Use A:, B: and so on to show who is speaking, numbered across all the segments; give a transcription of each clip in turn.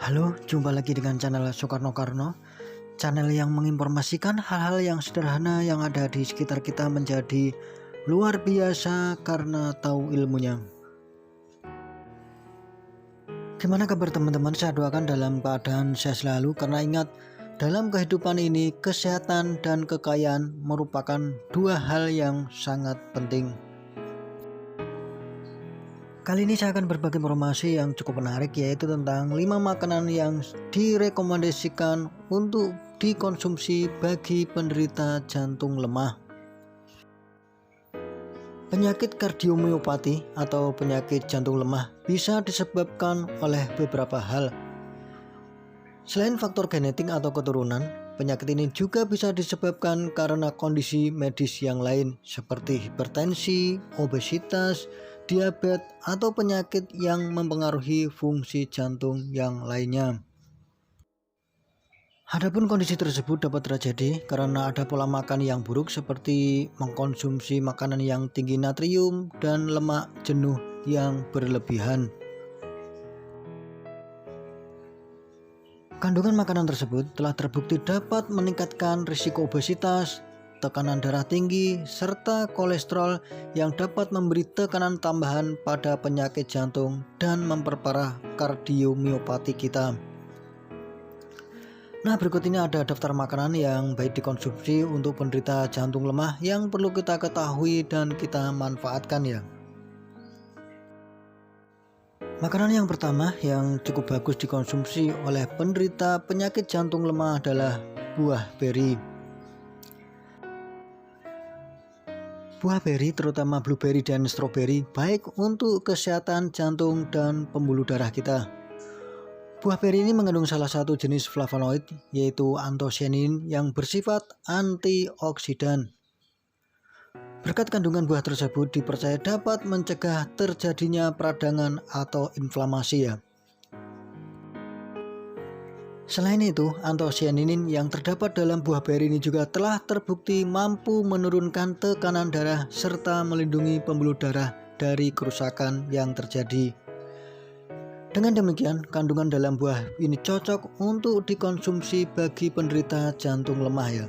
A: Halo, jumpa lagi dengan channel Soekarno Karno, channel yang menginformasikan hal-hal yang sederhana yang ada di sekitar kita menjadi luar biasa karena tahu ilmunya. Gimana kabar teman-teman? Saya doakan dalam keadaan sehat selalu, karena ingat, dalam kehidupan ini kesehatan dan kekayaan merupakan dua hal yang sangat penting. Kali ini saya akan berbagi informasi yang cukup menarik, yaitu tentang 5 makanan yang direkomendasikan untuk dikonsumsi bagi penderita jantung lemah. Penyakit kardiomiopati atau penyakit jantung lemah bisa disebabkan oleh beberapa hal. Selain faktor genetik atau keturunan, penyakit ini juga bisa disebabkan karena kondisi medis yang lain seperti hipertensi, obesitas, diabetes, atau penyakit yang mempengaruhi fungsi jantung yang lainnya. Adapun kondisi tersebut dapat terjadi karena ada pola makan yang buruk seperti mengkonsumsi makanan yang tinggi natrium dan lemak jenuh yang berlebihan. Kandungan makanan tersebut telah terbukti dapat meningkatkan risiko obesitas, tekanan darah tinggi, serta kolesterol yang dapat memberi tekanan tambahan pada penyakit jantung dan memperparah kardiomiopati kita. Nah, berikut ini ada daftar makanan yang baik dikonsumsi untuk penderita jantung lemah yang perlu kita ketahui dan kita manfaatkan ya. Makanan yang pertama yang cukup bagus dikonsumsi oleh penderita penyakit jantung lemah adalah buah beri. Buah beri, terutama blueberry dan strawberry, baik untuk kesehatan jantung dan pembuluh darah kita. Buah beri ini mengandung salah satu jenis flavonoid, yaitu antosianin yang bersifat antioksidan. Berkat kandungan buah tersebut dipercaya dapat mencegah terjadinya peradangan atau inflamasi ya. Selain itu, antosianin yang terdapat dalam buah beri ini juga telah terbukti mampu menurunkan tekanan darah serta melindungi pembuluh darah dari kerusakan yang terjadi. Dengan demikian, kandungan dalam buah ini cocok untuk dikonsumsi bagi penderita jantung lemah ya.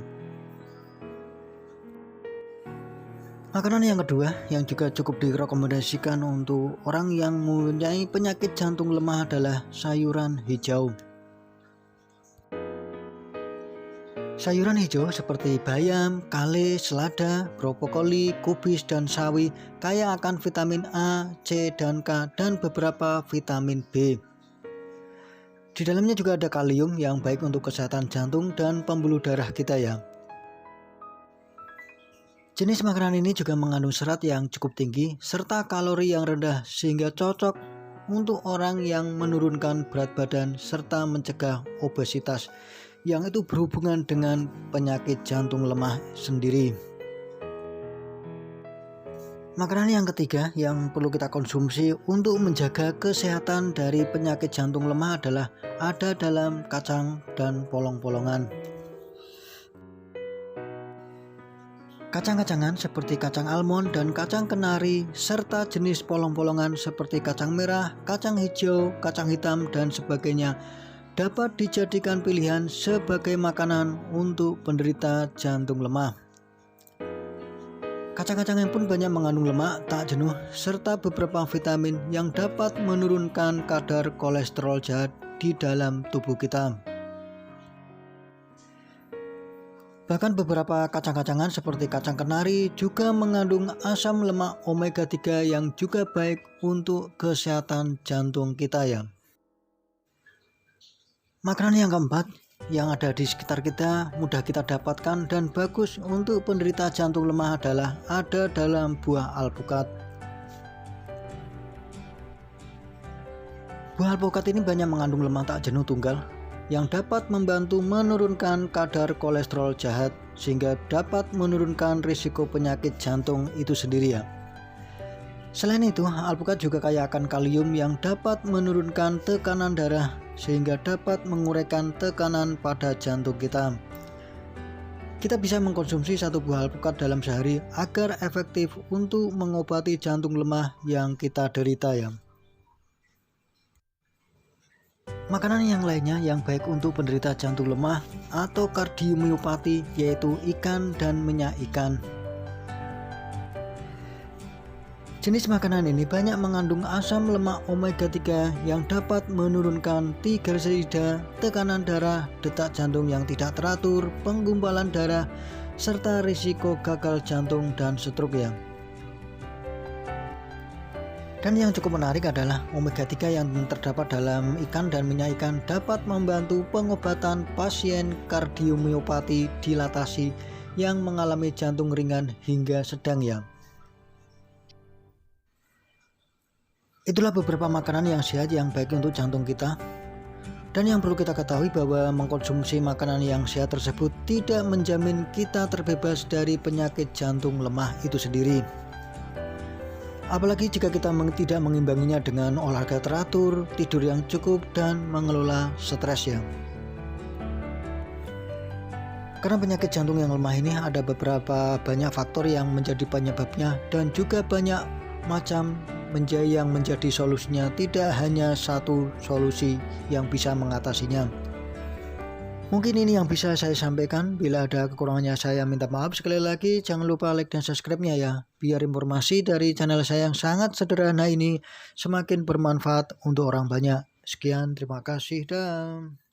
A: Makanan yang kedua yang juga cukup direkomendasikan untuk orang yang mempunyai penyakit jantung lemah adalah sayuran hijau. Sayuran hijau seperti bayam, kale, selada, brokoli, kubis, dan sawi kaya akan vitamin A, C, dan K, dan beberapa vitamin B. Di dalamnya juga ada kalium yang baik untuk kesehatan jantung dan pembuluh darah kita ya. Jenis makanan ini juga mengandung serat yang cukup tinggi serta kalori yang rendah, sehingga cocok untuk orang yang menurunkan berat badan serta mencegah obesitas yang itu berhubungan dengan penyakit jantung lemah sendiri. Makanan yang ketiga yang perlu kita konsumsi untuk menjaga kesehatan dari penyakit jantung lemah adalah ada dalam kacang dan polong-polongan. Kacang-kacangan seperti kacang almond dan kacang kenari, serta jenis polong-polongan seperti kacang merah, kacang hijau, kacang hitam, dan sebagainya dapat dijadikan pilihan sebagai makanan untuk penderita jantung lemah. Kacang-kacangan pun banyak mengandung lemak tak jenuh serta beberapa vitamin yang dapat menurunkan kadar kolesterol jahat di dalam tubuh kita. Bahkan beberapa kacang-kacangan seperti kacang kenari juga mengandung asam lemak omega 3 yang juga baik untuk kesehatan jantung kita ya. Makanan yang keempat yang ada di sekitar kita, mudah kita dapatkan dan bagus untuk penderita jantung lemah adalah ada dalam buah alpukat. Buah alpukat ini banyak mengandung lemak tak jenuh tunggal yang dapat membantu menurunkan kadar kolesterol jahat, sehingga dapat menurunkan risiko penyakit jantung itu sendiri ya. Selain itu, alpukat juga kaya akan kalium yang dapat menurunkan tekanan darah, sehingga dapat menguraikan tekanan pada jantung kita. Kita bisa mengkonsumsi satu buah alpukat dalam sehari agar efektif untuk mengobati jantung lemah yang kita derita ya. Makanan yang lainnya yang baik untuk penderita jantung lemah atau kardiomiopati yaitu ikan dan minyak ikan. Jenis makanan ini banyak mengandung asam lemak omega 3 yang dapat menurunkan trigliserida, tekanan darah, detak jantung yang tidak teratur, penggumpalan darah, serta risiko gagal jantung dan stroke ya. Dan yang cukup menarik adalah omega 3 yang terdapat dalam ikan dan minyak ikan dapat membantu pengobatan pasien kardiomiopati dilatasi yang mengalami jantung ringan hingga sedang ya. Itulah beberapa makanan yang sehat yang baik untuk jantung kita. Dan yang perlu kita ketahui bahwa mengkonsumsi makanan yang sehat tersebut tidak menjamin kita terbebas dari penyakit jantung lemah itu sendiri. Apalagi jika kita tidak mengimbanginya dengan olahraga teratur, tidur yang cukup, dan mengelola stres ya. Karena penyakit jantung yang lemah ini ada beberapa banyak faktor yang menjadi penyebabnya dan juga banyak macam yang menjadi solusinya, tidak hanya satu solusi yang bisa mengatasinya. Mungkin ini yang bisa saya sampaikan. Bila ada kekurangannya saya minta maaf sekali lagi. Jangan lupa like dan subscribe-nya ya, biar informasi dari channel saya yang sangat sederhana ini semakin bermanfaat untuk orang banyak. Sekian, terima kasih dan